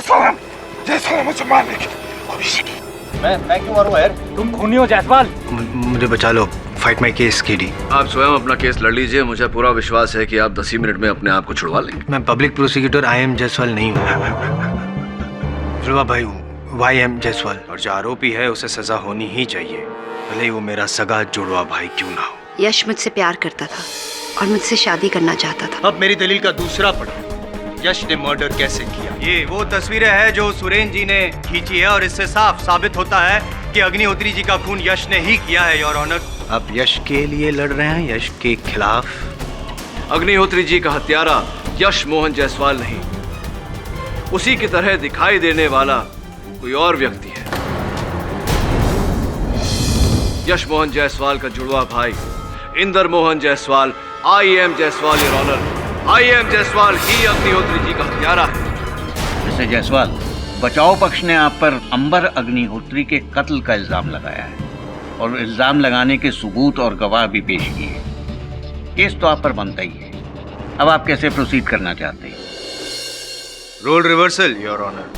साला मुझे मारने की कोशिश की। मैं क्यों मारूं यार? तुम खूनी हो जायसवाल। मुझे बचा लो। Fight my case KD. आप स्वयं अपना केस लड़ लीजिए। मुझे पूरा विश्वास है कि आप 10 ही मिनट में अपने आप को छुड़वा लेंगे। मैं public prosecutor I am Jaiswal नहीं हूँ, जुड़वा भाई हूँ, वाई एम जायसवाल। और जो आरोपी है उसे सजा होनी ही चाहिए, भले ही वो मेरा सगा जुड़वा भाई क्यों ना हो। यश मुझसे प्यार करता था और मुझसे शादी करना चाहता था। अब मेरी दलील का दूसरा पड़ा, यश ने मर्डर कैसे किया। ये वो तस्वीरें हैं जो सुरेन जी ने खींची है और इससे साफ साबित होता है कि अग्निहोत्री जी का खून यश ने ही किया है, योर ऑनर। आप यश के लिए लड़ रहे हैं, यश के खिलाफ? अग्निहोत्री जी का हत्यारा यश मोहन जायसवाल नहीं, उसी की तरह दिखाई देने वाला कोई और व्यक्ति है। यश मोहन जायसवाल का जुड़वा भाई Inder Mohan Jaiswal, I am Jaiswal, your honour. I am Jaiswal ही अग्निहोत्री जी का हत्यारा है। मिस्टर जायसवाल, बचाव पक्ष ने आप पर अंबर अग्निहोत्री के कत्ल का इल्जाम लगाया है और इल्जाम लगाने के सबूत और गवाह भी पेश किए। केस तो आप पर बनता ही है। अब आप कैसे प्रोसीड करना चाहते हैं? Role reversal, your honour.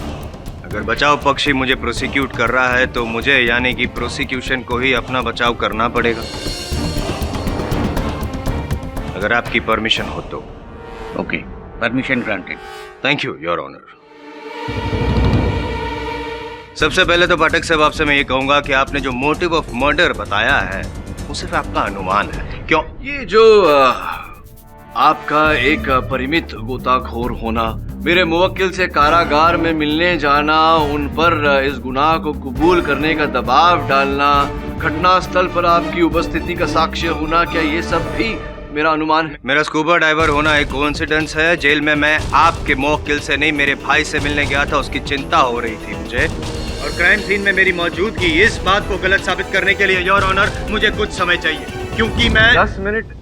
अगर बचाव पक्ष ही मुझे प्रोसिक्यूट कर रहा है तो मुझे यानी कि प्रोसिक्यूशन को ही अपना बचाव करना पड़ेगा, अगर आपकी परमिशन हो तो। Okay, permission granted. Thank you, your honour. सबसे पहले तो पाठक साहब आपसे मैं ये कहूंगा कि आपने जो मोटिव ऑफ मर्डर बताया है वो सिर्फ आपका अनुमान है। क्यों? ये जो आपका एक परिमित गोताखोर होना, मेरे मुवक्किल से कारागार में मिलने जाना, उन पर इस गुनाह को कबूल करने का दबाव डालना, घटना स्थल पर आपकी उपस्थिति का साक्ष्य होना, क्या ये सब भी मेरा अनुमान है? मेरा स्कूबा डाइवर होना एक कोइंसिडेंस है। जेल में मैं आपके मुवक्किल से नहीं, मेरे भाई से मिलने गया था, उसकी चिंता हो रही थी मुझे। और क्राइम सीन में मेरी मौजूदगी, इस बात को गलत साबित करने के लिए योर ऑनर मुझे कुछ समय चाहिए, क्योंकि मैं 10 मिनट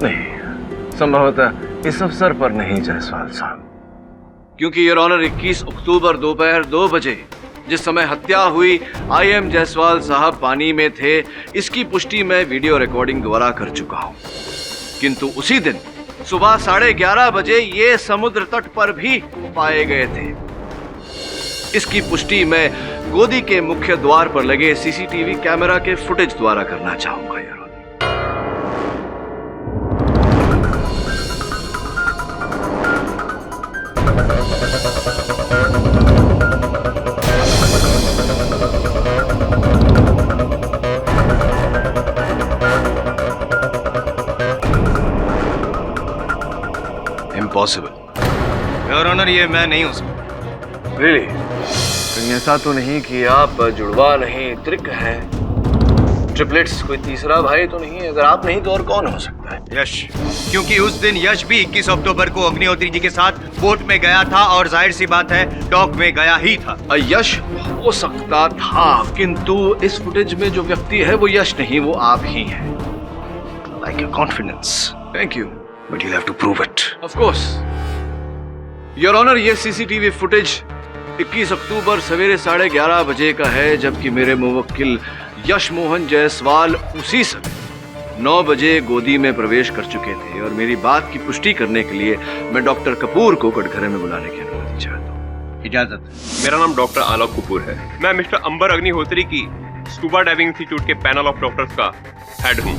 नहीं, संभवतः इस अवसर पर नहीं जायसवाल साहब, क्योंकि योर ऑनर 21 अक्टूबर दोपहर 2 बजे जिस समय हत्या हुई, आई एम जायसवाल साहब पानी में थे, इसकी पुष्टि मैं वीडियो रिकॉर्डिंग द्वारा कर चुका हूं। किंतु उसी दिन सुबह 11:30 बजे ये समुद्र तट पर भी पाए गए थे। इसकी पुष्टि मैं गोदी के मुख्य द्वार पर लगे सीसीटीवी कैमरा के फुटेज द्वारा करना चाहूंगा, your honour. Impossible, your honour, ये मैं नहीं हो सकता। रियली? कहीं ऐसा तो नहीं कि आप जुड़वा नहीं, त्रिक हैं, ट्रिपलेट्स, कोई तीसरा भाई तो नहीं? अगर आप नहीं तो और कौन हो सकता है? यश, क्योंकि उस दिन यश भी 21 अक्टूबर को अग्निहोत्री जी के साथ बोट में गया था और जाहिर सी बात है डॉक में गया ही था। यश हो सकता था, किंतु इस फुटेज में जो व्यक्ति है वो यश नहीं, वो आप ही हैं। Like your confidence. Thank you, but you have to prove it. Of course your honour. ये सीसीटीवी फुटेज 21 अक्टूबर सवेरे 11:30 बजे का है, जबकि मेरे मुवक्किल यश मोहन जायसवाल उसी समय 9 बजे गोदी में प्रवेश कर चुके थे। और मेरी बात की पुष्टि करने के लिए मैं डॉक्टर कपूर को कटघरे में बुलाने की अनुमति चाहता हूँ। इजाजत। मेरा नाम डॉक्टर आलोक कपूर है। मैं मिस्टर अंबर अग्निहोत्री की स्कूबा डाइविंग इंस्टीट्यूट के पैनल ऑफ डॉक्टर्स का हेड हूँ।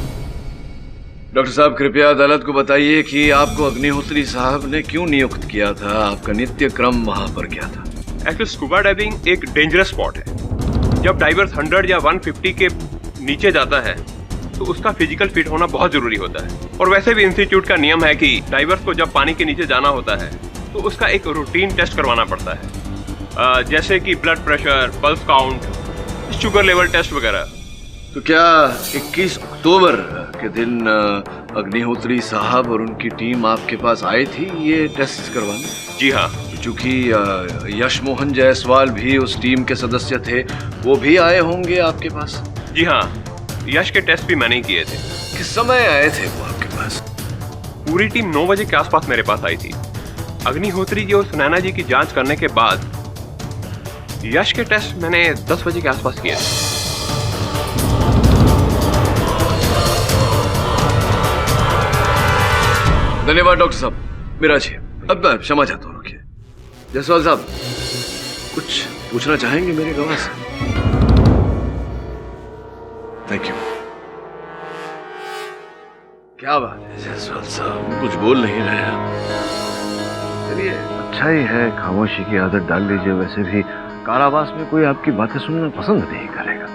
डॉक्टर साहब, कृपया अदालत को बताइए कि आपको अग्निहोत्री साहब ने क्यों नियुक्त किया था, आपका नित्य क्रम वहां पर क्या था? एक्चुअली स्कूबा डाइविंग एक डेंजरस स्पॉट है। जब डाइवर्स 100 या 150 के नीचे जाता है तो उसका फिजिकल फिट होना बहुत जरूरी होता है। और वैसे भी इंस्टीट्यूट का नियम है कि डाइवर्स को जब पानी के नीचे जाना होता है तो उसका एक रूटीन टेस्ट करवाना पड़ता है, जैसे कि blood pressure, pulse count, sugar level test वगैरह। तो क्या 21 अक्टूबर के दिन अग्निहोत्री साहब और उनकी टीम आपके पास आई थी ये टेस्ट करवाने? जी हाँ। चूंकि यश मोहन जायसवाल भी उस टीम के सदस्य थे, वो भी आए होंगे आपके पास? जी हाँ, यश के टेस्ट भी मैंने ही किए थे। किस समय आए थे वो आपके पास? पूरी टीम 9 बजे के आसपास मेरे पास आई थी। अग्निहोत्री जी और सुनैना जी की जांच करने के बाद यश के टेस्ट मैंने 10 बजे के आसपास किए थे। धन्यवाद डॉक्टर साहब। मिराज, अब क्षमा चाहता हूँ, रुकिए। जायसवाल साहब, कुछ पूछना चाहेंगे मेरे गवाह से? Thank you. क्या बात है जायसवाल साहब, कुछ बोल नहीं रहे हैं। चलिए, अच्छा ही है, खामोशी की आदत डाल लीजिए। वैसे भी कारावास में कोई आपकी बातें सुनना पसंद नहीं करेगा।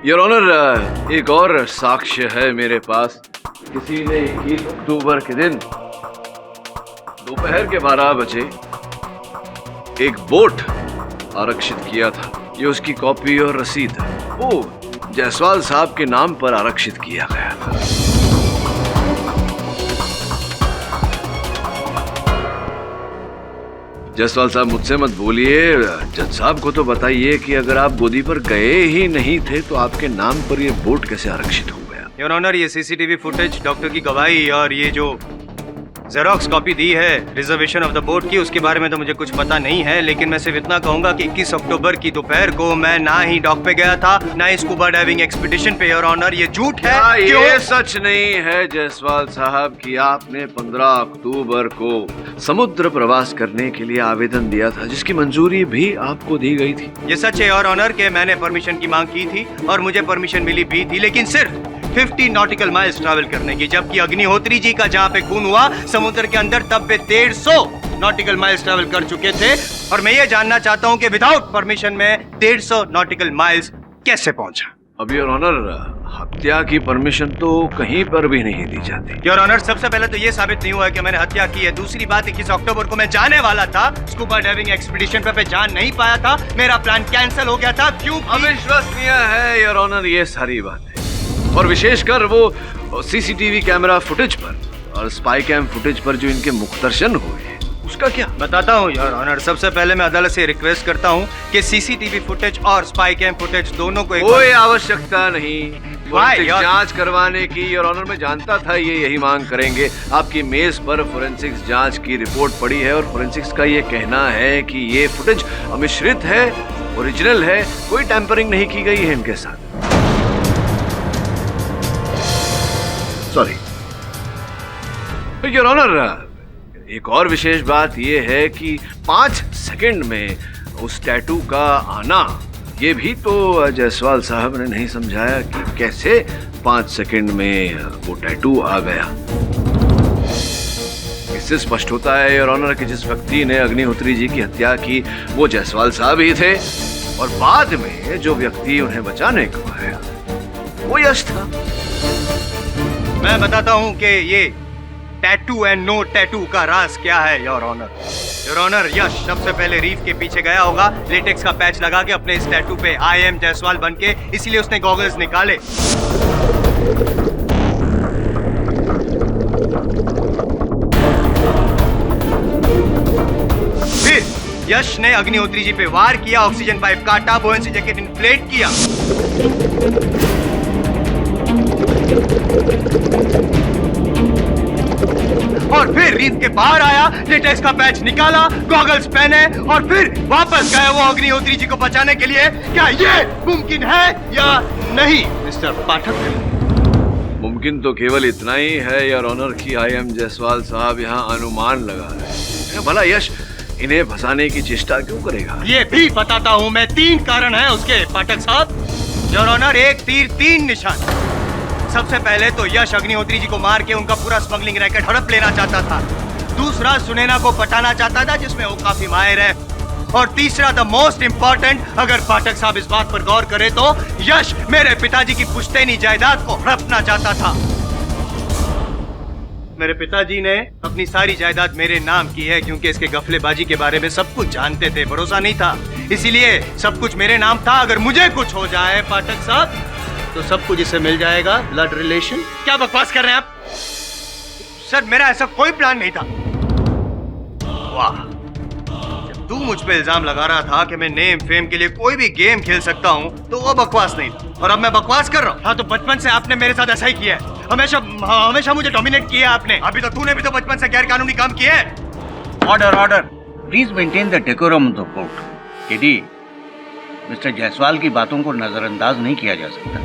योर ऑनर, एक और साक्ष्य है मेरे पास। किसी ने 21 अक्टूबर के दिन दोपहर के 12 बजे एक बोट आरक्षित किया था। ये उसकी कॉपी और रसीद है। वो जायसवाल साहब के नाम पर आरक्षित किया गया था। जायसवाल साहब, मुझसे मत बोलिए, जज साहब को तो बताइए कि अगर आप गोदी पर गए ही नहीं थे तो आपके नाम पर ये बोट कैसे आरक्षित हो गया? योर ऑनर, ये सीसीटीवी फुटेज, डॉक्टर की गवाही और ये जो जेरोक्स कॉपी दी है रिजर्वेशन ऑफ द बोट की, उसके बारे में तो मुझे कुछ पता नहीं है। लेकिन मैं सिर्फ इतना कहूंगा कि 21 अक्टूबर की दोपहर को मैं ना ही डॉक पे गया था, ना ही स्कूबा डाइविंग एक्सपीडिशन पे। योर ऑनर, ये झूठ है। ये सच नहीं है जायसवाल साहब कि आपने 15 अक्टूबर को समुद्र प्रवास करने के लिए आवेदन दिया था, जिसकी मंजूरी भी आपको दी गई थी। ये सच है योर ऑनर के मैंने परमिशन की मांग की थी और मुझे परमिशन मिली भी थी, लेकिन सिर्फ 50 नॉटिकल माइल्स ट्रैवल करने की। जबकि अग्निहोत्री जी का जहाँ पे खून हुआ समुद्र के अंदर, तब वे 150 नॉटिकल माइल्स ट्रैवल कर चुके थे। और मैं ये जानना चाहता हूँ कि विदाउट परमिशन में 150 नॉटिकल माइल्स कैसे पहुंचा? अब योर ऑनर, हत्या की परमिशन तो कहीं पर भी नहीं दी जाती। योर ऑनर, सबसे पहले तो ये साबित नहीं हुआ कि मैंने हत्या की है। दूसरी बात, 21 अक्टूबर को मैं जाने वाला था स्कूबा डाइविंग एक्सपीडिशन पे जा नहीं पाया था। मेरा प्लान कैंसिल हो गया था। क्यों? अविश्वसनीय है योर ऑनर ये सारी बातें, और विशेषकर वो सीसीटीवी कैमरा फुटेज पर और स्पाई कैम फुटेज पर जो इनके मुख्तर्शन हुए हैं, उसका क्या? बताता हूँ योर ऑनर। सबसे पहले मैं अदालत से रिक्वेस्ट करता हूँ कि सीसीटीवी फुटेज और स्पाई कैम फुटेज दोनों को कोई आवश्यकता नहीं फोरेंसिक Why? जांच करवाने की। योर ऑनर, मैं जानता था ये यही मांग करेंगे। आपकी मेज पर फोरेंसिक्स जांच की रिपोर्ट पड़ी है और फोरेंसिक्स का ये कहना है कि ये फुटेज अमिश्रित है, ओरिजिनल है, कोई टैंपरिंग नहीं की गई है इनके साथ। सॉरी योर ऑनर, एक और विशेष बात यह है कि 5 सेकंड में उस टैटू का आना, ये भी तो जायसवाल साहब ने नहीं समझाया कि कैसे 5 सेकंड में वो टैटू आ गया। इससे स्पष्ट होता है योर ऑनर कि जिस व्यक्ति ने अग्निहोत्री जी की हत्या की वो जायसवाल साहब ही थे, और बाद में जो व्यक्ति उन्हें बचाने को आया वो यश था। मैं बताता हूँ कि ये टैटू एंड नो टैटू का राज क्या है योर ऑनर। योर ऑनर, यश सबसे पहले रीफ के पीछे गया होगा लेटेक्स का पैच लगा के अपने इस टैटू पे आई एम जायसवाल बन के, इसीलिए उसने गॉगल्स निकाले। फिर यश ने अग्निहोत्री जी पे वार किया, ऑक्सीजन पाइप काटा, बुओयेंसी जैकेट इन्फ्लेट किया और फिर रीफ के बाहर आया, लेटेक्स का पैच निकाला, गॉगल्स पहने और फिर वापस गए वो अग्निहोत्री जी को बचाने के लिए। क्या ये मुमकिन है या नहीं मिस्टर पाठक? मुमकिन तो केवल इतना ही है योर ऑनर कि आई एम जायसवाल साहब यहाँ अनुमान लगा रहे हैं। भला यश इन्हें फंसाने की चेष्टा क्यों करेगा? ये भी बताता हूँ मैं। 3 कारण है उसके पाठक साहब। योर ऑनर, 1 तीर 3 निशान। सबसे पहले तो यश अग्निहोत्री जी को मार के उनका पूरा स्मगलिंग रैकेट हड़प लेना चाहता था। दूसरा, सुनैना को पटाना चाहता था जिसमें वो काफी माहिर है। और तीसरा, द मोस्ट इंपॉर्टेंट, अगर पाठक साहब इस बात पर गौर करें तो यश मेरे पिताजी की पुश्तैनी जायदाद को हड़पना चाहता था। मेरे पिताजी ने अपनी सारी जायदाद मेरे नाम की है क्योंकि इसके गफलेबाजी के बारे में सब कुछ जानते थे, भरोसा नहीं था, इसीलिए सब कुछ मेरे नाम था। अगर मुझे कुछ हो जाए पाठक साहब तो सब कुछ इसे मिल जाएगा, ब्लड रिलेशन। क्या बकवास कर रहे हैं आप? सर, मेरा ऐसा कोई प्लान नहीं था। वाह, जब तू मुझ पे इल्जाम लगा रहा था कि मैं नेम फेम के लिए कोई भी गेम खेल सकता हूँ तो वो बकवास नहीं था, और अब मैं बकवास कर रहा हूँ। हाँ, तो बचपन से आपने मेरे साथ ऐसा ही किया है, हमेशा मुझे डोमिनेट किया है आपने। अभी तो तूने भी तो बचपन से गैर कानूनी काम किए हैं। Order order, please maintain the decorum of the court. KD, mister Jaiswal की बातों को नजरअंदाज नहीं किया जा सकता।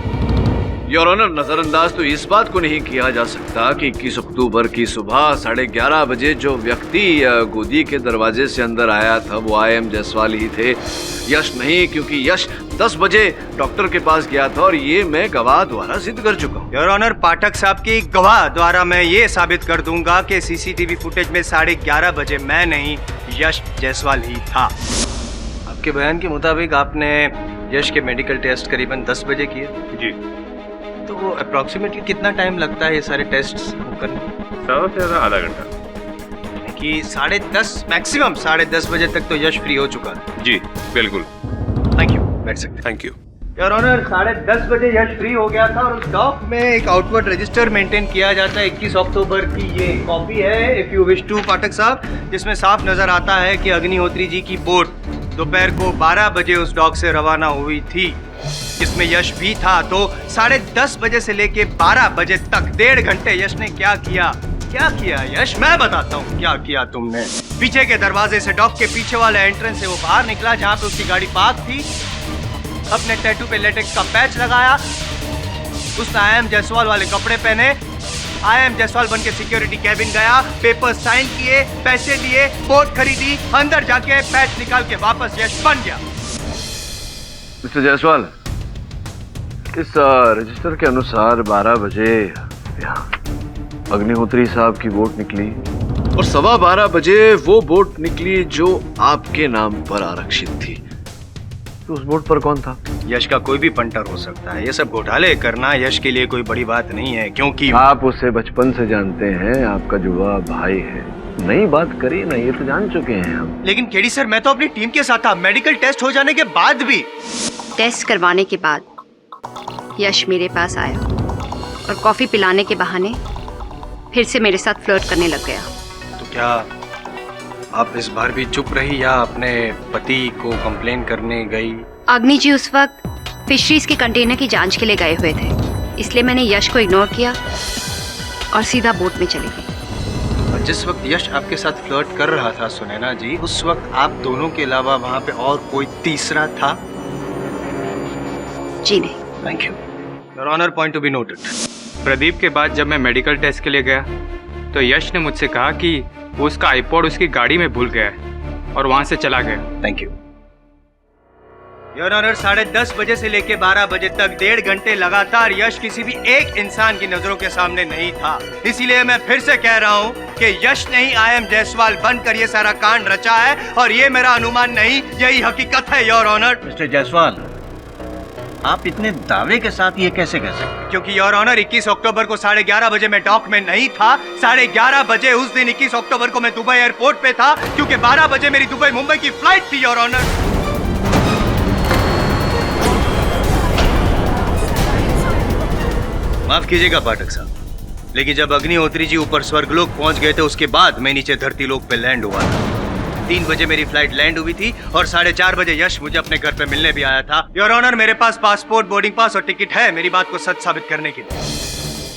योर ऑनर, नजरअंदाज तो इस बात को नहीं किया जा सकता कि 21 अक्टूबर की सुबह 11:30 बजे जो व्यक्ति गोदी के दरवाजे से अंदर आया था वो IM जायसवाल ही थे, यश नहीं, क्योंकि यश 10 बजे डॉक्टर के पास गया था और ये मैं गवाह द्वारा सिद्ध कर चुका हूँ। योर ऑनर, पाठक साहब की गवाह द्वारा मैं ये साबित कर दूंगा कि CCTV फुटेज में 11:30 बजे मैं नहीं, यश जायसवाल ही था। आपके बयान के मुताबिक आपने यश के मेडिकल टेस्ट करीबन 10 बजे किए। जी। तो वो अप्रोक्सीमेटली कितना टाइम लगता है ये सारे टेस्ट करने? ज़्यादा से ज़्यादा आधा घंटा। कि 10:30 मैक्सिमम 10:30 बजे तक तो यश फ्री हो चुका है। जी बिल्कुल। थैंक यू, बैठ सकते हैं। Thank you. योर ऑनर, 10:30 बजे यश फ्री हो गया था और उस डॉक में एक आउटवर्ड रजिस्टर मेंटेन किया जाता है। 21 अक्टूबर की ये कॉपी है, इफ यू विश टू, पाठक साहब, जिसमें साफ नजर आता है कि अग्निहोत्री जी की बोट दोपहर को 12 बजे उस डॉक से रवाना हुई थी, जिसमें यश भी था। तो 10:30 बजे से लेके 12 बजे तक 1.5 घंटे यश ने क्या किया? क्या किया यश? मैं बताता हूँ क्या किया तुमने। पीछे के दरवाजे से, डॉक के पीछे वाले एंट्रेंस से वो बाहर निकला जहाँ पे उसकी गाड़ी पार्क थी, अपने टैटू पे लेटेक्स का पैच लगाया, उसने IM जायसवाल वाले कपड़े पहने, IM जायसवाल बन के सिक्योरिटी कैबिन गया, पेपर साइन किए, पैसे दिए, बोट खरीदी, अंदर जाके पैच निकाल के वापस यश बन गया। मिस्टर जायसवाल, इस रजिस्टर के अनुसार 12 बजे यहाँ अग्निहोत्री साहब की बोट निकली और 12:15 बजे वो बोट निकली जो आपके नाम पर आरक्षित थी। तो उस बोट पर कौन था? यश का कोई भी पंटर हो सकता है। ये सब घोटाले करना यश के लिए कोई बड़ी बात नहीं है, क्योंकि आप उसे बचपन से जानते हैं, आपका जुड़वा भाई है। नई बात करिए ना, ये तो जान चुके हैं हम। लेकिन केडी सर, मैं तो अपनी टीम के साथ था, मेडिकल टेस्ट हो जाने के बाद भी। टेस्ट करवाने के बाद यश मेरे पास आया और कॉफी पिलाने के बहाने फिर से मेरे साथ फ्लर्ट करने लग गया। तो क्या आप इस बार भी चुप रही या अपने पति को कंप्लेन करने गई? अग्नि जी उस वक्त फिशरीज के कंटेनर की जांच के लिए गए हुए थे, इसलिए मैंने यश को इग्नोर किया और सीधा बोट में चली गई। और जिस वक्त यश आपके साथ फ्लर्ट कर रहा था सुनैना जी, उस वक्त आप दोनों के अलावा वहाँ पे और कोई तीसरा था? जी नहीं। Thank you. Your honour, point to be noted. Pradeep के बाद जब मैं मेडिकल टेस्ट के लिए गया तो यश ने मुझसे कहा कि वो उसका आईपॉड उसकी गाड़ी में भूल गया है और वहां से चला गया। Thank you. योर ऑनर, 10:30 बजे से लेके 12 बजे तक 1.5 घंटे लगातार यश किसी भी एक इंसान की नजरों के सामने नहीं था। इसीलिए मैं फिर से कह रहा हूँ कि यश ने ही IM जायसवाल बनकर ये सारा कांड रचा है और ये मेरा अनुमान नहीं, यही हकीकत है योर ऑनर। मिस्टर जायसवाल, आप इतने दावे के साथ ये कैसे कह सकते हैं? क्योंकि योर ऑनर, 21 अक्टूबर को 11:30 बजे मैं डॉक में नहीं था। 11:30 बजे उस दिन 21 अक्टूबर को मैं दुबई एयरपोर्ट पे था, क्योंकि 12 बजे मेरी दुबई मुंबई की फ्लाइट थी योर ऑनर। माफ कीजिएगा पाठक साहब, लेकिन जब अग्निहोत्री जी ऊपर स्वर्गलोक पहुंच गए थे उसके बाद मैं नीचे धरती लोक पे लैंड हुआ था। 3 बजे मेरी फ्लाइट लैंड हुई थी और 4:30 बजे यश मुझे अपने घर पे मिलने भी आया था। योर ऑनर, मेरे पास पासपोर्ट, बोर्डिंग पास और टिकट है मेरी बात को सच साबित करने के लिए,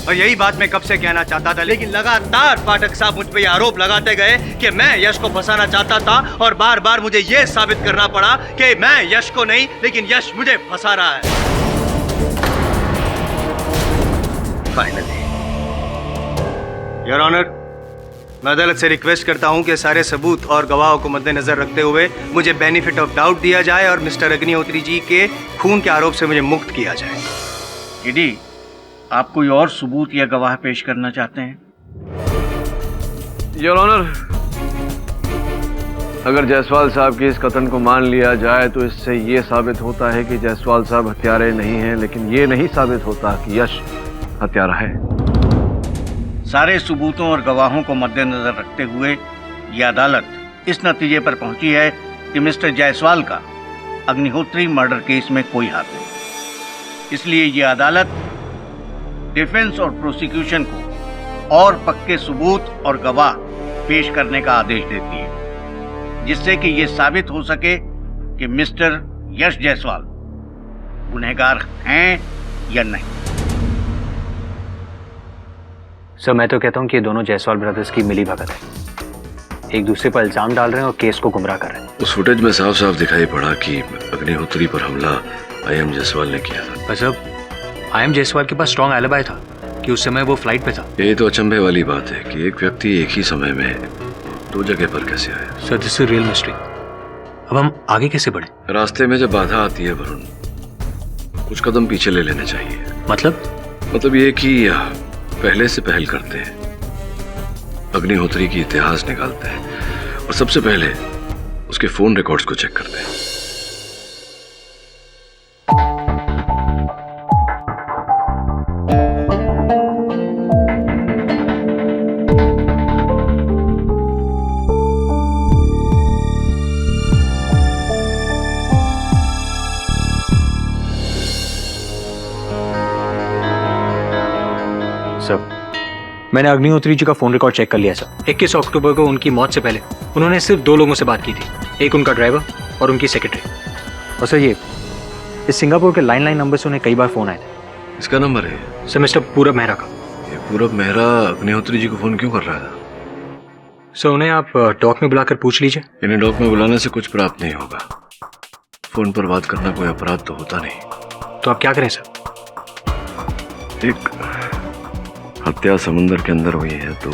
और यही बात मैं कब से कहना चाहता था। लेकिन लगातार पाठक साहब मुझ पे आरोप लगाते गए कि मैं यश को फंसाना चाहता था और बार बार मुझे यह साबित करना पड़ा कि मैं यश को नहीं लेकिन यश मुझे फंसा रहा है। फाइनली योर ऑनर, मैं अदालत से रिक्वेस्ट करता हूं कि सारे सबूत और गवाहों को मद्देनजर रखते हुए मुझे बेनिफिट ऑफ डाउट दिया जाए और मिस्टर अग्निहोत्री जी के खून के आरोप से मुझे मुक्त किया जाए। केडी, आप कोई और सबूत या गवाह पेश करना चाहते हैं? योर ऑनर, अगर जायसवाल साहब के इस कथन को मान लिया जाए तो इससे ये साबित होता है कि जायसवाल साहब हत्यारे नहीं हैं, लेकिन ये नहीं साबित होता कि यश हत्यारा है। सारे सबूतों और गवाहों को मद्देनजर रखते हुए ये अदालत इस नतीजे पर पहुंची है कि मिस्टर जायसवाल का अग्निहोत्री मर्डर केस में कोई हाथ नहीं। इसलिए ये अदालत डिफेंस और प्रोसिक्यूशन को और पक्के सबूत और गवाह पेश करने का आदेश देती है, जिससे कि ये साबित हो सके कि मिस्टर यश जायसवाल गुनहगार हैं या नहीं। सर, मैं तो कहता हूँ कि ये दोनों जायसवाल ब्रदर्स की मिली भगत है, एक दूसरे पर इल्जाम डाल रहे हैं और केस को गुमराह कर रहे हैं। उस फुटेज में साफ साफ दिखाई पड़ा कि अग्निहोत्री पर हमला IM जायसवाल ने किया था। मतलब आईएम जायसवाल के पास स्ट्रॉन्ग एलिबाई था कि उस समय वो फ्लाइट पे था। ये तो अचंभे वाली बात है कि एक व्यक्ति एक ही समय में दो जगह पर कैसे आया। Sir this is real mystery. अब हम आगे कैसे बढ़े? रास्ते में जब बाधा आती है वरुण, कुछ कदम पीछे ले लेने चाहिए। मतलब ये कि पहले से पहल करते हैं, अग्निहोत्री की इतिहास निकालते हैं और सबसे पहले उसके फोन रिकॉर्ड्स को चेक करते हैं। सर मैंने अग्निहोत्री जी का फोन रिकॉर्ड चेक कर लिया सर। 21 अक्टूबर को उनकी मौत से पहले उन्होंने सिर्फ 2 लोगों से बात की थी, एक उनका ड्राइवर और उनकी सेक्रेटरी। और सर ये इस सिंगापुर के लैंडलाइन नंबर से उन्हें कई बार फोन आए थे। इसका नंबर है सर मिस्टर पूरब मेहरा का। ये पूरब मेहरा अग्निहोत्री जी को फोन क्यों कर रहा था? सर उन्हें आप डॉक में बुलाकर पूछ लीजिए। इन्हें डॉक में बुलाने से कुछ प्राप्त नहीं होगा। फोन पर बात करना कोई अपराध तो होता नहीं। तो आप क्या करें सर? एक हत्या समुंदर के अंदर हुई है तो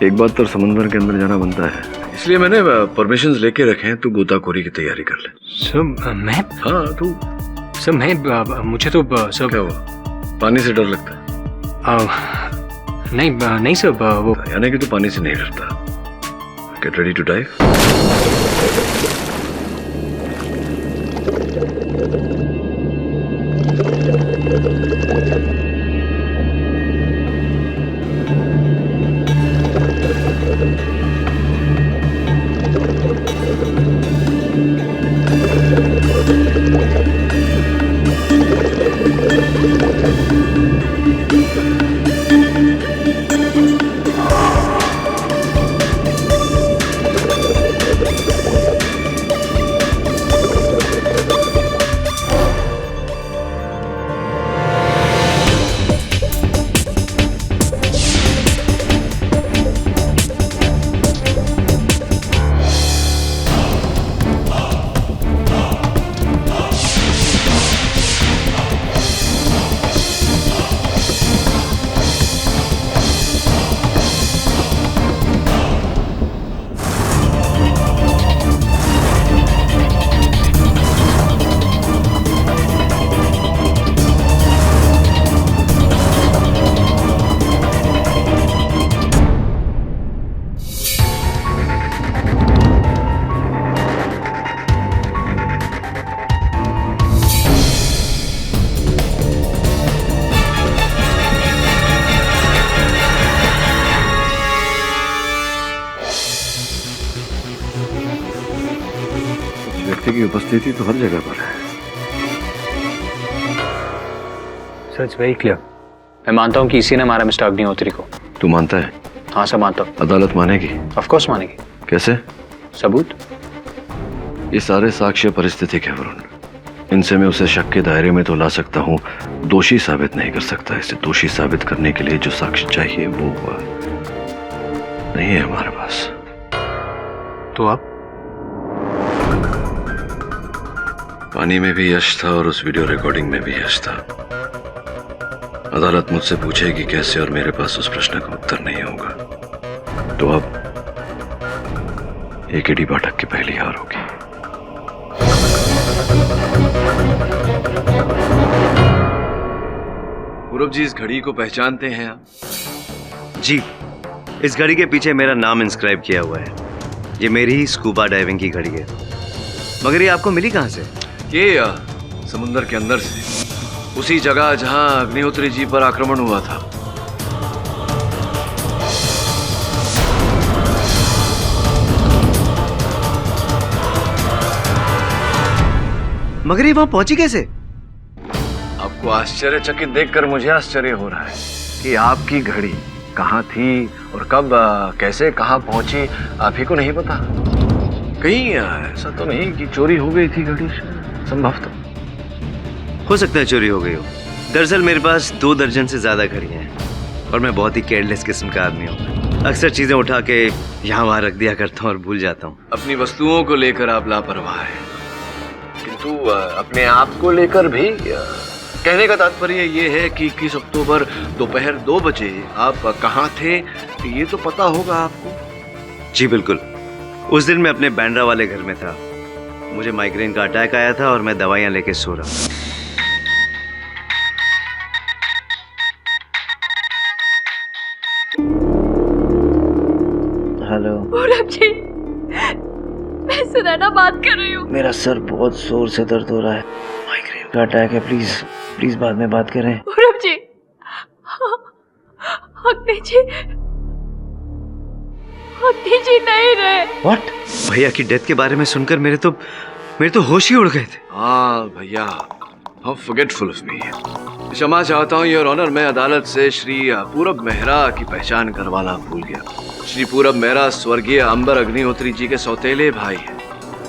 एक बात तो समुंदर के अंदर जाना बनता है, इसलिए मैंने परमिशंस लेके रखे हैं। तू गोताखोरी की तैयारी कर ले। सर मैं? हाँ तू। सर मैं मुझे तो सर क्या हुआ? पानी से डर लगता है? नहीं सर वो यानी कि तू पानी से नहीं डरता। Get ready to dive. व्यक्ति की उपस्थिति तो हर जगह पर है। Sir it's very clear. मैं मानता हूँ कि इसी ने मारा मिस्टर अग्निहोत्री को। तू मानता है? हाँ सर मानता हूँ। अदालत मानेगी? ऑफ कोर्स मानेगी। कैसे? सबूत? ये सारे साक्ष्य परिस्थितिक है वरुण। इनसे मैं उसे शक के दायरे में तो ला सकता हूँ, दोषी साबित नहीं कर सकता। इसे दोषी साबित करने के लिए जो साक्ष्य चाहिए वो नहीं है हमारे पास। तो आप? पानी में भी यश था और उस वीडियो रिकॉर्डिंग में भी यश था। अदालत मुझसे पूछेगी कैसे, और मेरे पास उस प्रश्न का उत्तर नहीं होगा। तो अब एकेडी पाठक की पहली हार होगी। पूरब जी, इस घड़ी को पहचानते हैं आप? जी, इस घड़ी के पीछे मेरा नाम इंस्क्राइब किया हुआ है। ये मेरी ही स्कूबा डाइविंग की घड़ी है। मगर ये आपको मिली कहाँ से? ये समुंदर के अंदर से, उसी जगह जहां अग्निहोत्री जी पर आक्रमण हुआ था। मगर ये वहां पहुंची कैसे? आपको आश्चर्यचकित देखकर मुझे आश्चर्य हो रहा है कि आपकी घड़ी कहाँ थी और कब कैसे कहाँ पहुंची, आप ही को नहीं पता? कहीं ऐसा तो नहीं कि चोरी हो गई थी घड़ी? संभवतः हो सकता है चोरी हो गई हो। दरअसल मेरे पास 2 दर्जन से ज्यादा घड़ियां हैं और मैं बहुत ही केयरलेस किस्म का आदमी हूँ। अक्सर चीजें उठा के यहाँ वहाँ रख दिया करता हूँ और भूल जाता हूँ। अपनी वस्तुओं को लेकर आप लापरवाह हैं, किंतु अपने आप को लेकर भी कहने का तात्पर्य ये है कि 21 अक्टूबर दोपहर 2 बजे आप कहाँ थे, ये तो पता होगा आपको। जी बिल्कुल, उस दिन मैं अपने बैंड्रा वाले घर में था। मुझे माइग्रेन का अटैक आया था और मैं दवाइयाँ लेके सो रहा था। हेलो पूरब जी, मैं सुनैना बात कर रही हूँ। मेरा सर बहुत जोर से दर्द हो रहा है, माइग्रेन का अटैक है। प्लीज प्लीज बाद में बात करें। पूरब जी, अग्नि जी नहीं रहे। व्हाट? भैया की डेथ के बारे में सुनकर मेरे तो होश ही उड़ गए थे। हाँ भैया, हाउ फॉरगेटफुल ऑफ मी। क्षमा चाहता हूँ योर ऑनर, मैं अदालत से श्री पूरब मेहरा की पहचान करवाना भूल गया। श्री पूरब मेहरा स्वर्गीय अंबर अग्निहोत्री जी के सौतेले भाई हैं।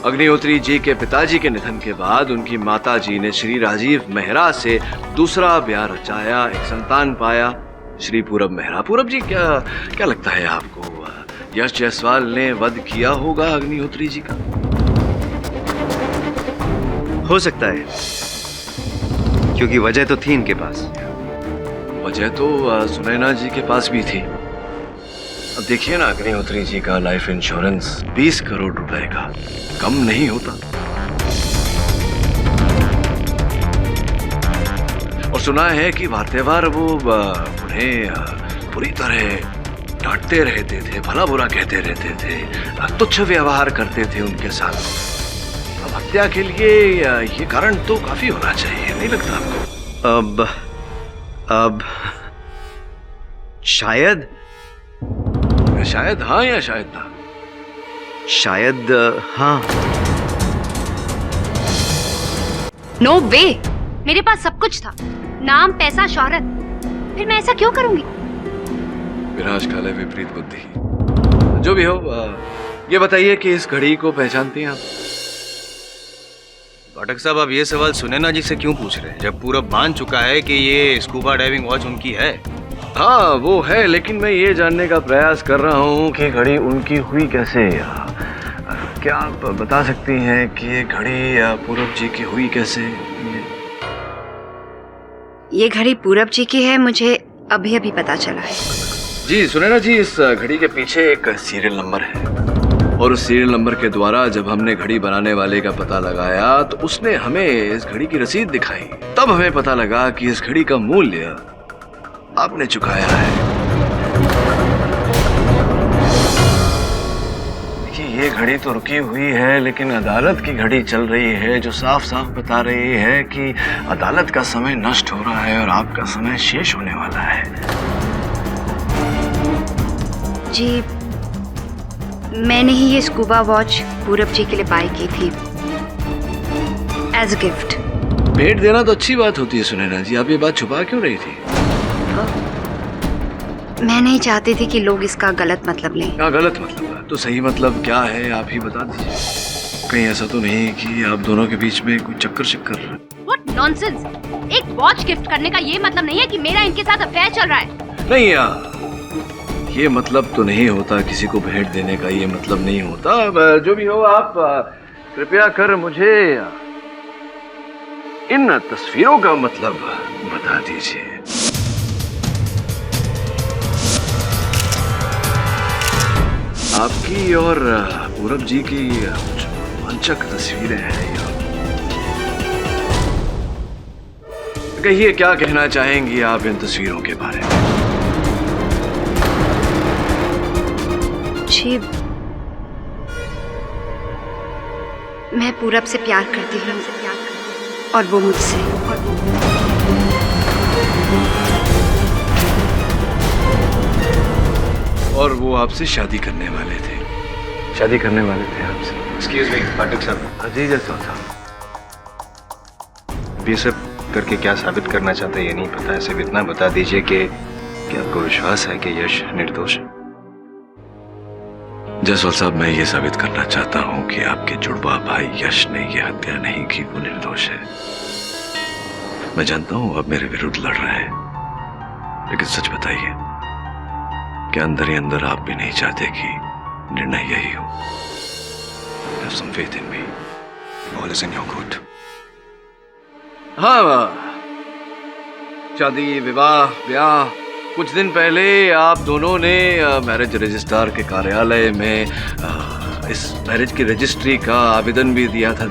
अग्निहोत्री जी के पिताजी के निधन के बाद उनकी माता जी ने श्री राजीव मेहरा से दूसरा ब्याह रचाया, एक संतान पाया, श्री पूरब मेहरा। पूरब जी, क्या लगता है आपको, यश जायसवाल ने वध किया होगा अग्निहोत्री जी का? हो सकता है, क्योंकि वजह तो थी इनके पास। वजह तो सुनैना जी के पास भी थी। अब देखिए ना, अग्निहोत्री जी का लाइफ इंश्योरेंस 20 करोड़ रुपए का कम नहीं होता। और सुना है कि वार वो उन्हें पूरी तरह डांटते रहते थे, भला बुरा कहते रहते थे, तुच्छ व्यवहार करते थे उनके साथ। अब हत्या के लिए ये कारण तो काफी होना चाहिए, नहीं लगता आपको? अब शायद हाँ या शायद ना? शायद हाँ। नो वे, मेरे पास सब कुछ था, नाम, पैसा, शोहरत, फिर मैं ऐसा क्यों करूंगी? विनाश काले विपरीत बुद्धि। जो भी हो, ये बताइए कि इस घड़ी को पहचानती हैं आप? पाठक साहब, आप ये सवाल सुनैना जी से क्यों पूछ रहे हैं, जब पूरब मान चुका है कि ये स्कूबा डाइविंग वॉच उनकी है? हाँ वो है, लेकिन मैं ये जानने का प्रयास कर रहा हूँ कि घड़ी उनकी हुई कैसे। क्या आप बता सकती हैं कि ये घड़ी पूरब जी की हुई कैसे? ये घड़ी पूरब जी की है, मुझे अभी अभी पता चला है। जी सुनैना जी, इस घड़ी के पीछे एक सीरियल नंबर है, और उस सीरियल नंबर के द्वारा जब हमने घड़ी बनाने वाले का पता लगाया तो उसने हमें इस घड़ी की रसीद दिखाई। तब हमें पता लगा कि इस घड़ी का मूल्य आपने चुकाया है। देखिए, ये घड़ी तो रुकी हुई है, लेकिन अदालत की घड़ी चल रही है जो साफ साफ बता रही है कि अदालत का समय नष्ट हो रहा है और आपका समय शेष होने वाला है। जी, मैंने ही ये स्कूबा वॉच पूरब जी के लिए बाय की थी एज अ गिफ्ट। भेंट देना तो अच्छी बात होती है सुनैना जी, आप ये बात छुपा क्यों रही थी? मैं नहीं चाहती थी कि लोग इसका गलत मतलब लें। क्या गलत मतलब है? तो सही मतलब क्या है, आप ही बता दीजिए। कहीं ऐसा तो नहीं कि आप दोनों के बीच में कोई चक्कर? What nonsense! एक वॉच गिफ्ट करने का ये मतलब नहीं है कि मेरा इनके साथ अफेयर चल रहा है। नहीं यार, ये मतलब तो नहीं होता, किसी को भेंट देने का ये मतलब नहीं होता। जो भी हो, आप कृपया कर मुझे इन तस्वीरों का मतलब बता दीजिए। आपकी और पूरब जी की कुछ रोमांचक तस्वीरें हैं। कहिए, क्या कहना चाहेंगी आप इन तस्वीरों के बारे में? जी, मैं पूरब से प्यार करती हूँ और वो मुझसे। और वो आपसे शादी करने वाले थे? शादी करने वाले थे आपसे? एक्सक्यूज मी पाठक साहब। जी जायसवाल साहब, ये सब करके क्या साबित करना चाहते हैं ये नहीं पता है, सिर्फ इतना बता दीजिए कि आपको विश्वास है कि यश निर्दोष है? जायसवाल साहब, मैं ये साबित करना चाहता हूँ कि आपके जुड़वा भाई यश ने ये हत्या नहीं की, वो निर्दोष है। मैं जानता हूँ आप मेरे विरुद्ध लड़ रहे हैं, लेकिन सच बताइए, क्या अंदर ही अंदर आप भी नहीं चाहते कि निर्णय यही हो? Have some faith in me. All is in your good. हाँ, शादी, विवाह, ब्याह, कुछ दिन पहले आप दोनों ने मैरिज रजिस्ट्रार के कार्यालय में इस मैरिज की रजिस्ट्री का आवेदन भी दिया था।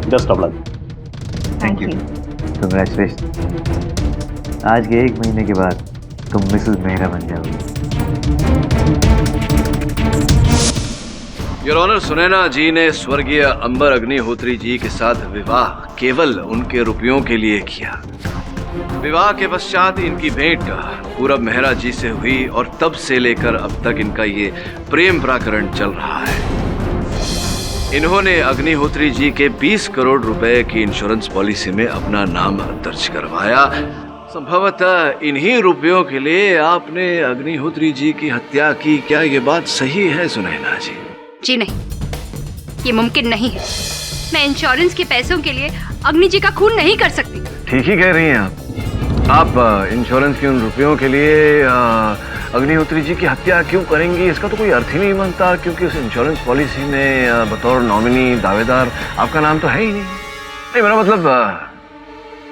Best of luck. Thank you. Congratulation. आज के 1 महीने के बाद तुम मिसेस मेहरा बन जाओगी। योर ऑनर, सुनैना जी ने स्वर्गीय अंबर अग्निहोत्री जी के साथ विवाह केवल उनके रुपयों के लिए किया। विवाह के पश्चात इनकी भेंट पूरब मेहरा जी से हुई और तब से लेकर अब तक इनका ये प्रेम प्रकरण चल रहा है। इन्होंने अग्निहोत्री जी के 20 करोड़ रुपए की इंश्योरेंस पॉलिसी में अपना नाम दर्ज करवाया। संभवतः इन्हीं रुपयों के लिए आपने अग्निहोत्री जी की हत्या की। क्या ये बात सही है सुनैना जी? जी नहीं, ये मुमकिन नहीं है। मैं इंश्योरेंस के पैसों के लिए अग्नि जी का खून नहीं कर सकती। ठीक ही कह रही हैं आप इंश्योरेंस के उन रुपयों के लिए अग्निहोत्री जी की हत्या क्यों करेंगी? इसका तो कोई अर्थ ही नहीं बनता, क्योंकि उस इंश्योरेंस पॉलिसी में बतौर नॉमिनी दावेदार आपका नाम तो है ही नहीं। नहीं, मेरा मतलब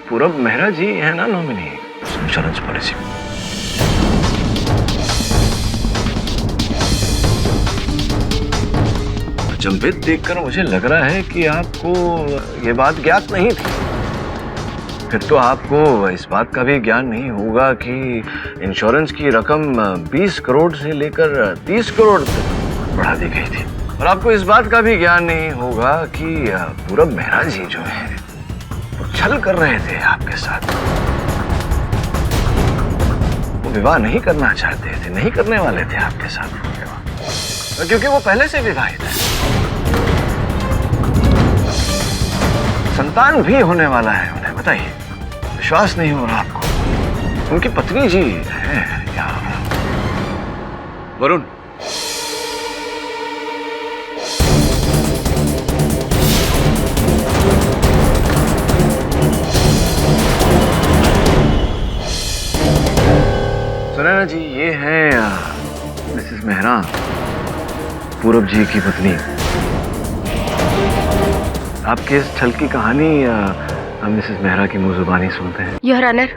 पूरब मेहरा जी है ना नॉमिनी उस इंश्योरेंस पॉलिसी में। अचंभित देखकर मुझे लग रहा है कि आपको ये बात ज्ञात नहीं थी। फिर तो आपको इस बात का भी ज्ञान नहीं होगा कि इंश्योरेंस की रकम 20 करोड़ से लेकर 30 करोड़ तक बढ़ा दी गई थी। और आपको इस बात का भी ज्ञान नहीं होगा कि पूरब मेहरा जी जो है वो छल कर रहे थे आपके साथ। वो विवाह नहीं करना चाहते थे, नहीं करने वाले थे आपके साथ विवाह, क्योंकि वो पहले से विवाहित है। संतान भी होने वाला है उन्हें, बताइए। विश्वास नहीं हो रहा आपको? उनकी पत्नी जी है यहाँ। वरुण, सुनैना जी, ये है मिसेस मेहरा, पूरब जी की पत्नी। आपके इस छल की कहानी हम मिसेस मेहरा की मुंह जुबानी सुनते हैं। योर ऑनर,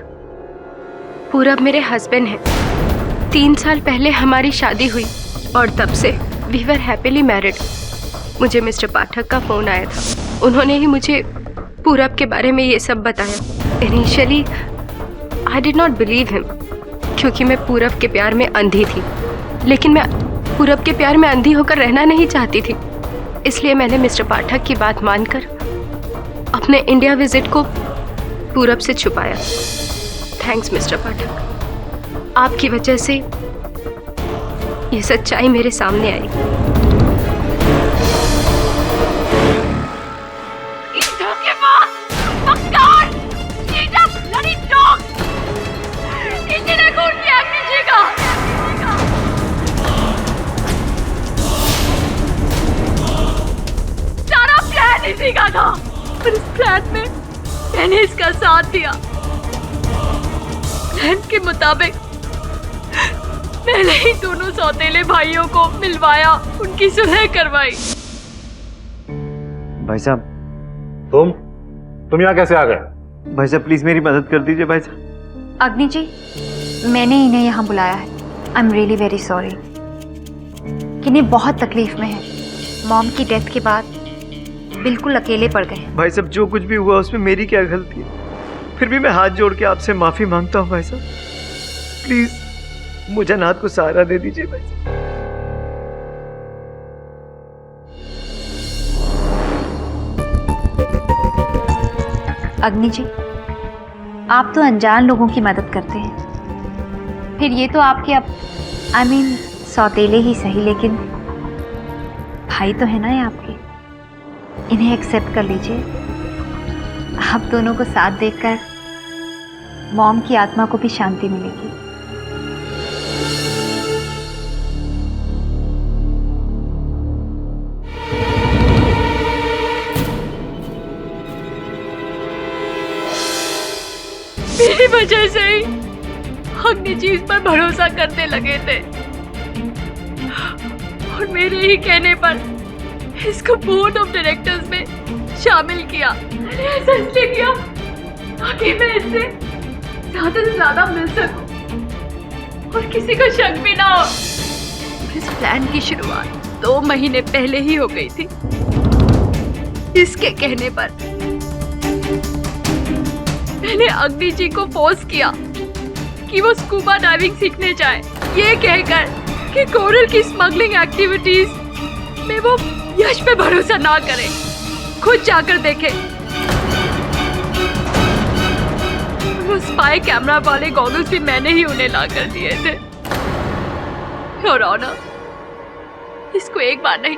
पूरब मेरे हस्बैंड हैं। 3 साल पहले हमारी शादी हुई और तब से वी वर हैप्पीली मैरिड। मुझे मिस्टर पाठक का फोन आया था। उन्होंने ही मुझे पूरब के बारे में ये सब बताया। Initially I did not believe him, क्योंकि मैं पूरब के प्यार में अंधी थी। लेकिन मैं पूरब के प्यार में अंधी होकर रहना नहीं चाहती थी। इसलिए मैंने मिस्टर पाठक की बात मानकर अपने इंडिया विजिट को पूरब से छुपाया। थैंक्स मिस्टर पाठक, आपकी वजह से ये सच्चाई मेरे सामने आई। इसी का था, पर इस प्लान में मैंने इसका साथ दिया। प्लान के मुताबिक मैंने ही दोनों सौतेले भाइयों को मिलवाया, उनकी सुलह करवाई। भाई साहब, तुम यहाँ कैसे आ गए? भाई साहब प्लीज मेरी मदद कर दीजिए भाई साहब। अग्नि जी, मैंने इन्हें यहाँ बुलाया है। I am really very sorry. किन्हीं बहुत तकलीफ में है। मॉम की डेथ के बाद बिल्कुल अकेले पड़ गए। भाई साहब, जो कुछ भी हुआ उसमें मेरी क्या गलती है? फिर भी मैं हाथ जोड़ के आपसे माफी मांगता हूँ भाई साहब। प्लीज मुझे नाथ को सहारा दे दीजिए भाई साहब। अग्नि जी, आप तो अनजान लोगों की मदद करते हैं। फिर ये तो आपके आई मीन सौतेले ही सही, लेकिन भाई तो है ना ये आपके। इन्हें एक्सेप्ट कर लीजिए। आप दोनों को साथ देखकर मॉम की आत्मा को भी शांति मिलेगी। मेरी वजह से ही अग्नि जी इस पर भरोसा करने लगे थे और मेरे ही कहने पर इसको बोर्ड ऑफ डायरेक्टर्स में शामिल किया। मैंने ऐसा इसलिए किया ताकि मैं इससे ज्यादा से ज्यादा मिल सकूं और किसी को शक भी ना हो। इस प्लान की शुरुआत 2 महीने पहले ही हो गई थी। इसके कहने पर मैंने अग्नि जी को फोर्स किया कि वो स्कूबा डाइविंग सीखने जाए, ये कहकर कि कोरल की स्मगलिंग एक्टिविटीज में वो यश पे भरोसा ना करे, खुद जाकर देखे। वो स्पाई कैमरा वाले गॉगल्स भी मैंने ही उन्हें ला कर दिए थे। योर ऑनर, इसको एक बार नहीं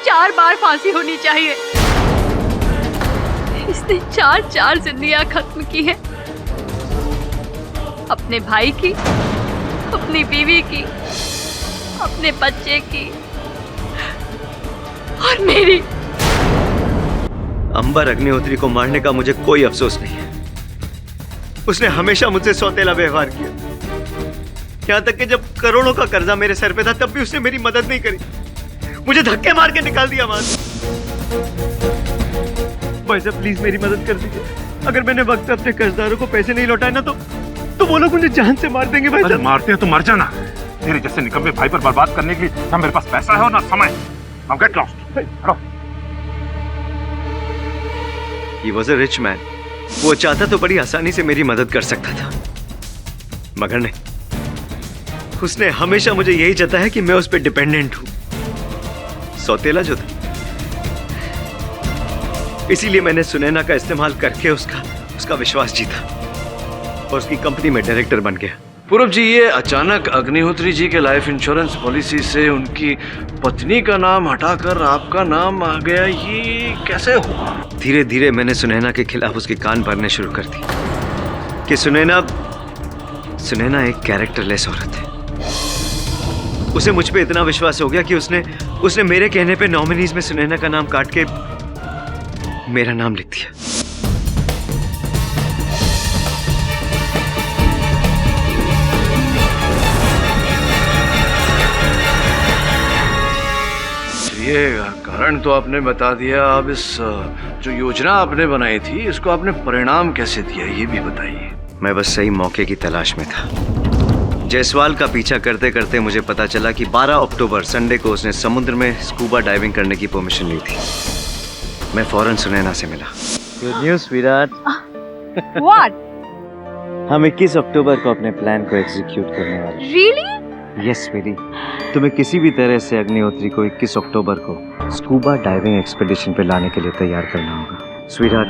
4 बार फांसी होनी चाहिए। इसने 4 जिंदगियां खत्म की है, अपने भाई की, अपनी बीवी की, अपने बच्चे की और मेरी। अंबर अग्निहोत्री को मारने का मुझे कोई अफसोस नहीं है। उसने हमेशा मुझसे सौतेला व्यवहार किया। यहाँ तक कि जब करोड़ों का कर्जा मेरे सर पे था तब भी उसने मेरी मदद नहीं करी, मुझे धक्के मार के निकाल दिया वहां से। भाई साहब प्लीज मेरी मदद कर दीजिए। अगर मैंने वक्त पे अपने कर्जदारों को पैसे नहीं लौटाए ना तो वो लोग मुझे जान से मार देंगे। भाई साहब मारते हैं तो मर जाना। तेरे जैसे निकम्मे भाई पर बर्बाद करने के लिए ना मेरे पास पैसा है और ना समय। Now get lost. हटो। He was a rich man. वो चाहता तो बड़ी आसानी से मेरी मदद कर सकता था, मगर नहीं। उसने हमेशा मुझे यही जताया कि मैं उस पर डिपेंडेंट हूं, सौतेला जो था। इसीलिए मैंने सुनैना का इस्तेमाल करके उसका विश्वास जीता और उसकी कंपनी में डायरेक्टर बन गया। पूरब जी, ये अचानक अग्निहोत्री जी के लाइफ इंश्योरेंस पॉलिसी से उनकी पत्नी का नाम हटाकर आपका नाम आ गया, ये कैसे हुआ? धीरे धीरे मैंने सुनैना के खिलाफ उसके कान भरने शुरू कर दी कि सुनैना एक कैरेक्टरलेस औरत है। उसे मुझ पे इतना विश्वास हो गया कि उसने मेरे कहने पे नॉमिनीज में सुनैना का नाम काट के मेरा नाम लिख दिया। ये कारण तो आपने बता दिया। अब इस जो योजना आपने बनाई थी इसको आपने परिणाम कैसे दिया, ये भी बताइए। मैं बस सही मौके की तलाश में था। जायसवाल का पीछा करते करते मुझे पता चला कि 12 अक्टूबर संडे को उसने समुद्र में स्कूबा डाइविंग करने की परमिशन ली थी। मैं फौरन सुनैना से मिला। Good news Virat. What? हम 21 अक्टूबर को अपने प्लान को एग्जीक्यूट करने वाले हैं। Really? यस बेटी, तुम्हें किसी भी तरह से अग्निहोत्री को 21 अक्टूबर को स्कूबा डाइविंग एक्सपेडिशन पे लाने के लिए तैयार करना होगा। स्वीटहार्ट,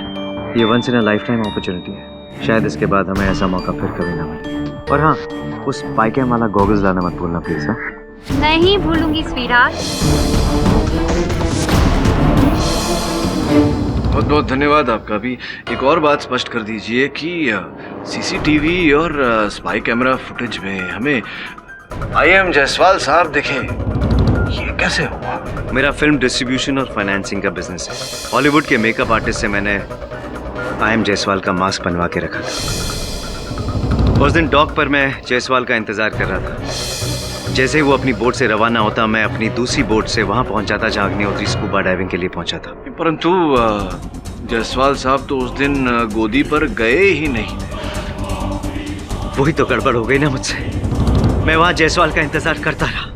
ये once in a lifetime opportunity है। शायद इसके बाद हमें ऐसा मौका फिर कभी ना मिले। और हाँ, उस स्पाई वाला गॉगल्स लाना मत भूलना प्लीज। हाँ, नहीं भूलूंगी स्वीटहार्ट। बहुत बहुत धन्यवाद आपका। भी एक और बात स्पष्ट कर दीजिए कि सीसीटीवी और स्पाई कैमरा फुटेज में हमें IM जायसवाल साहब दिखे, ये कैसे हुआ? मेरा फिल्म डिस्ट्रीब्यूशन और फाइनेंसिंग का बिजनेस है। हॉलीवुड के मेकअप आर्टिस्ट से मैंने IM जायसवाल का मास्क बनवा के रखा था। उस दिन डॉक पर मैं जायसवाल का इंतजार कर रहा था। जैसे ही वो अपनी बोट से रवाना होता, मैं अपनी दूसरी बोट से वहां पहुंच जाता जहां अग्निहोत्री स्कूबा डाइविंग के लिए पहुंचा था। परंतु जायसवाल साहब तो उस दिन गोदी पर गए ही नहीं। वही तो गड़बड़ हो गई ना मुझसे। मैं वहां जायसवाल का इंतजार करता रहा।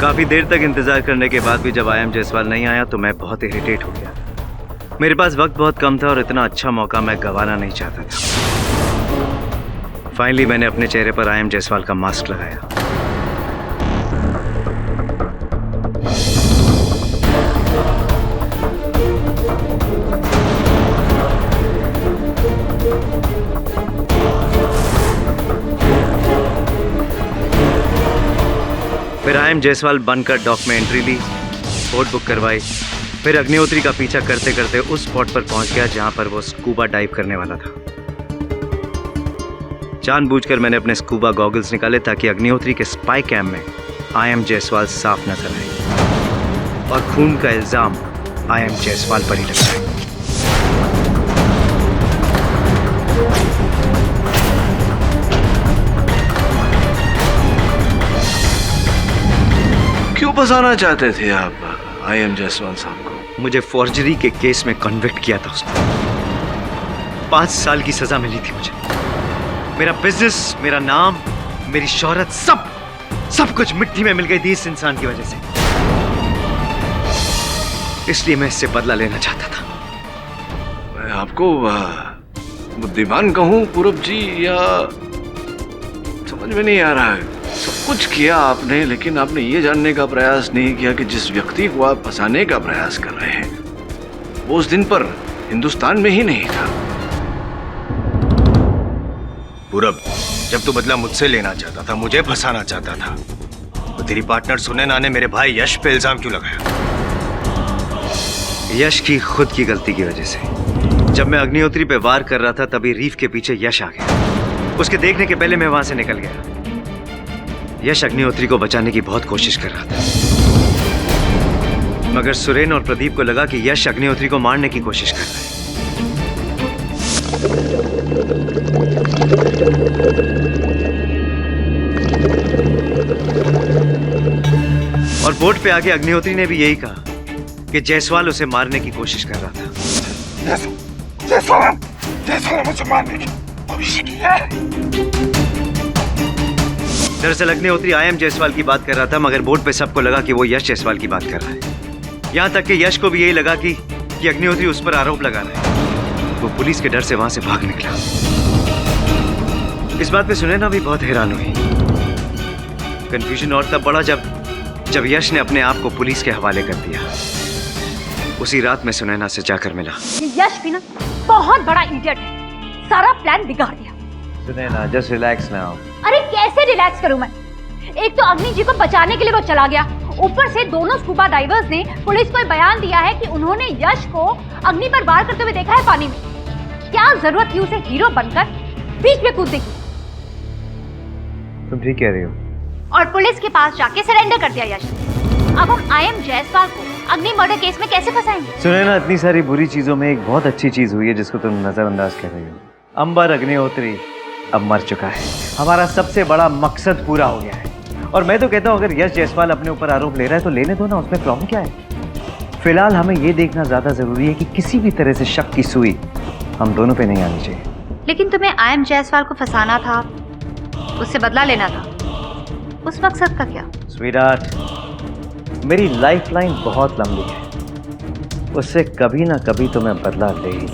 काफी देर तक इंतजार करने के बाद भी जब IM जायसवाल नहीं आया तो मैं बहुत इरिटेट हो गया। मेरे पास वक्त बहुत कम था और इतना अच्छा मौका मैं गंवाना नहीं चाहता था। फाइनली मैंने अपने चेहरे पर IM जायसवाल का मास्क लगाया। फिर IM जायसवाल बनकर डॉक में एंट्री ली, बोट बुक करवाई। फिर अग्निहोत्री का पीछा करते करते उस स्पॉट पर पहुंच गया जहां पर वो स्कूबा डाइव करने वाला था। जानबूझकर मैंने अपने स्कूबा गॉगल्स निकाले ताकि अग्निहोत्री के स्पाई कैम में IM जायसवाल साफ नजर आए और खून का इल्जाम IM जायसवाल पर ही लग जाए। क्यों फंसाना चाहते थे आप IM जायसवाल साहब को? मुझे फॉर्जरी के केस में कन्विक्ट किया था उसने। 5 साल की सजा मिली थी मुझे। मेरा बिजनेस, मेरा नाम, मेरी शोहरत, सब कुछ मिट्टी में मिल गई थी इस इंसान की वजह से। इसलिए मैं इससे बदला लेना चाहता था। मैं आपको बुद्धिमान कहूं पूरब जी, या समझ में नहीं आ रहा है। सब कुछ किया आपने, लेकिन आपने ये जानने का प्रयास नहीं किया कि जिस व्यक्ति को आप फंसाने का प्रयास कर रहे हैं वो उस दिन पर हिंदुस्तान में ही नहीं था। पूरब, जब तू बदला मुझसे लेना चाहता था, मुझे फंसाना चाहता था, तो तेरी पार्टनर सुनैना ने मेरे भाई यश पे इल्जाम क्यों लगाया? यश की खुद की गलती की वजह से। जब मैं अग्निहोत्री पे वार कर रहा था तभी रीफ के पीछे यश आ गया। उसके देखने के पहले मैं वहां से निकल गया। यश अग्निहोत्री को बचाने की बहुत कोशिश कर रहा था, मगर सुरेन और प्रदीप को लगा कि यश अग्निहोत्री को मारने की कोशिश कर रहा है। और बोट पे आके अग्निहोत्री ने भी यही कहा कि जायसवाल उसे मारने की कोशिश कर रहा था। जायसवाल मुझे मारने की कोशिश की है। दरअसल अग्निहोत्री IM जायसवाल की बात कर रहा था, मगर बोर्ड पे सबको लगा कि वो यश जायसवाल की बात कर रहा है। यहाँ तक कि यश को भी यही लगा कि अग्निहोत्री उस पर आरोप लगा रहा है। वो पुलिस के डर से वहां से भाग निकला। इस बात पे सुनैना भी बहुत हैरान हुई। कंफ्यूजन और तब बढ़ा जब यश ने अपने आप को पुलिस के हवाले कर दिया। उसी रात में सुनैना से जाकर मिला। यश भी ना बहुत बड़ा इडियट है, सारा प्लान बिगाड़ दिया। Sunaina, just relax now. अरे कैसे रिलैक्स करूं मैं? एक तो अग्नि जी को बचाने के लिए वो चला गया, ऊपर से दोनों स्कूबा डाइवर्स ने पुलिस को बयान दिया है कि उन्होंने यश को अग्नि पर वार करते हुए देखा है पानी में। क्या जरूरत थी उसे हीरो बनकर बीच में कूदने की? तुम ठीक कह रही हो। और पुलिस के पास जाके सरेंडर कर दिया यश। अब हम IM जायसवाल को अग्नि मर्डर केस में कैसे फंसाएंगे? सुनैना, इतनी सारी बुरी चीजों में एक बहुत अच्छी चीज हुई है जिसको तुम नजरअंदाज कर रही हो। अंबर अग्निहोत्री अब मर चुका है। हमारा सबसे बड़ा मकसद पूरा हो गया है। और मैं तो कहता हूँ अगर यश जायसवाल अपने ऊपर आरोप ले रहा है तो लेने दो ना, उसमें प्रॉब्लम क्या है? फिलहाल हमें ये देखना ज्यादा जरूरी है कि किसी भी तरह से शक की सुई हम दोनों पे नहीं आनी चाहिए। लेकिन तुम्हें IM जायसवाल को फंसाना था, उससे बदला लेना था, उस मकसद का क्या? स्वीटहार्ट, मेरी लाइफलाइन बहुत लंबी है, उससे कभी ना कभी तुम्हें बदला ले ही।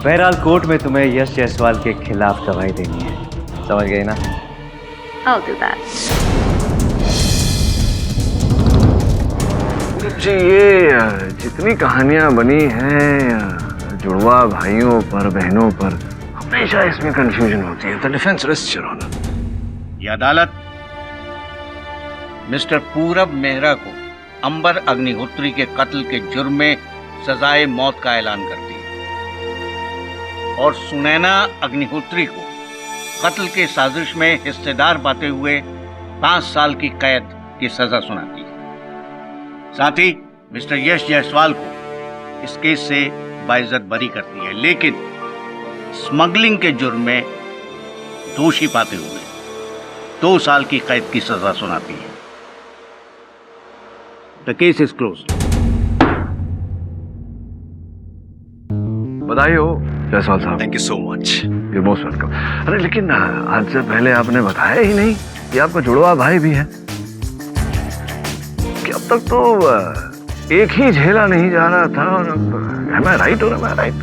बहरहाल कोर्ट में तुम्हें यश जायसवाल के खिलाफ गवाही देनी है, समझ गई ना? I'll do that. जी, ये जितनी कहानियां बनी हैं जुड़वा भाइयों पर, बहनों पर, हमेशा इसमें कंफ्यूजन होती है। The defence rests your honour. ये अदालत मिस्टर पूरब मेहरा को अंबर अग्निहोत्री के कत्ल के जुर्म में सजाए मौत का ऐलान करती है और सुनैना अग्निहोत्री को कत्ल के साजिश में हिस्सेदार पाते हुए 5 साल की कैद की सजा सुनाती है। साथ ही मिस्टर यश जायसवाल को इस केस से बाइज्जत बरी करती है, लेकिन स्मगलिंग के जुर्म में दोषी पाते हुए 2 साल की कैद की सजा सुनाती है। The case is closed. बधाई हो जायसवाल साहब। Thank you so much. You most welcome. अरे लेकिन आज से पहले आपने बताया ही नहीं कि आपका जुड़वा भाई भी है। कि अब तक तो एक ही झेला नहीं जा रहा था। Am I right or am I right?